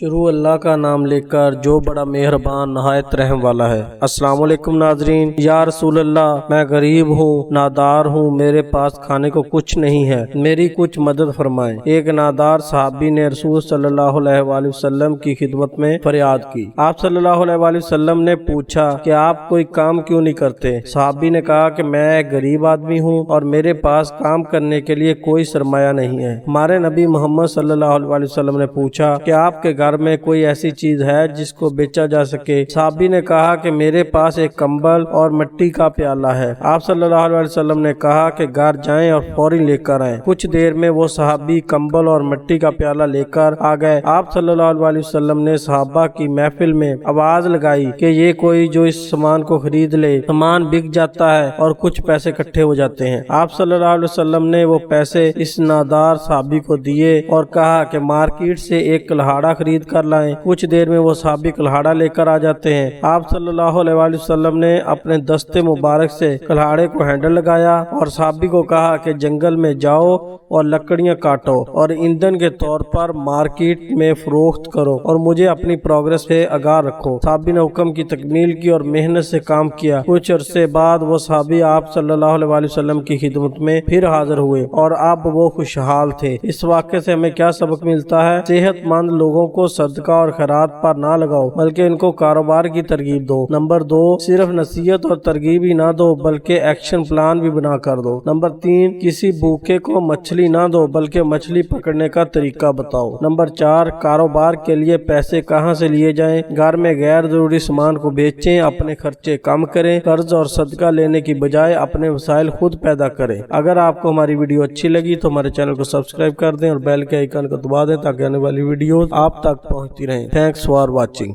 شروع اللہ کا نام لے کر جو بڑا مہربان نہایت رحم والا ہے۔ السلام علیکم ناظرین۔ یا رسول اللہ، میں غریب ہوں، نادار ہوں، میرے پاس کھانے کو کچھ نہیں ہے، میری کچھ مدد فرمائیں۔ ایک نادار صحابی نے رسول صلی اللہ علیہ وآلہ وسلم کی خدمت میں فریاد کی۔ آپ صلی اللہ علیہ وآلہ وسلم نے پوچھا کہ آپ کوئی کام کیوں نہیں کرتے؟ صحابی نے کہا کہ میں ایک غریب آدمی ہوں اور میرے پاس کام کرنے کے لیے کوئی سرمایہ نہیں ہے۔ ہمارے نبی محمد صلی اللہ علیہ وآلہ وسلم نے پوچھا کہ آپ کے گھر میں کوئی ایسی چیز ہے جس کو بیچا جا سکے؟ صحابی نے کہا کہ میرے پاس ایک کمبل اور مٹی کا پیالہ ہے۔ آپ صلی اللہ علیہ وسلم نے کہا کہ گھر جائیں اور فوری لے کر آئیں۔ کچھ دیر میں وہ صحابی کمبل اور مٹی کا پیالہ لے کر آ گئے۔ آپ صلی اللہ علیہ وسلم نے صحابہ کی محفل میں آواز لگائی کہ یہ کوئی جو اس سامان کو خرید لے، سامان بک جاتا ہے اور کچھ پیسے اکٹھے ہو جاتے ہیں۔ آپ صلی اللہ علیہ وسلم نے وہ پیسے اس نادار صحابی کو دیے اور کہا کہ مارکیٹ سے ایک کلہاڑا خرید کر لائیں۔ کچھ دیر میں وہ صحابی کلہاڑا لے کر آ جاتے ہیں۔ آپ صلی اللہ علیہ وآلہ وسلم نے اپنے دستے مبارک سے کلہاڑے کو ہینڈل لگایا اور صحابی کو کہا کہ جنگل میں جاؤ اور لکڑیاں کاٹو اور ایندھن کے طور پر مارکیٹ میں فروخت کرو اور مجھے اپنی پروگرس سے آگاہ رکھو۔ صحابی نے حکم کی تکمیل کی اور محنت سے کام کیا۔ کچھ عرصے بعد وہ صحابی آپ صلی اللہ علیہ وآلہ وسلم کی خدمت میں پھر حاضر ہوئے اور اب وہ خوشحال تھے۔ اس واقعے سے ہمیں کیا سبق ملتا ہے؟ صحت مند لوگوں کو صدقہ اور خیرات پر نہ لگاؤ بلکہ ان کو کاروبار کی ترغیب دو۔ نمبر 2، صرف نصیحت اور ترغیب ہی نہ دو بلکہ ایکشن پلان بھی بنا کر دو۔ نمبر 3، کسی بھوکے کو مچھلی نہ دو بلکہ مچھلی پکڑنے کا طریقہ بتاؤ۔ نمبر 4، کاروبار کے لیے پیسے کہاں سے لیے جائیں؟ گھر میں غیر ضروری سامان کو بیچیں، اپنے خرچے کم کریں، قرض اور صدقہ لینے کی بجائے اپنے وسائل خود پیدا کریں۔ اگر آپ کو ہماری ویڈیو اچھی لگی تو ہمارے چینل کو سبسکرائب کر دیں اور بیل کے آئیکن کو دبا دیں تاکہ آنے والی ویڈیوز آپ تک پہنچتی رہیں۔ Thanks for watching.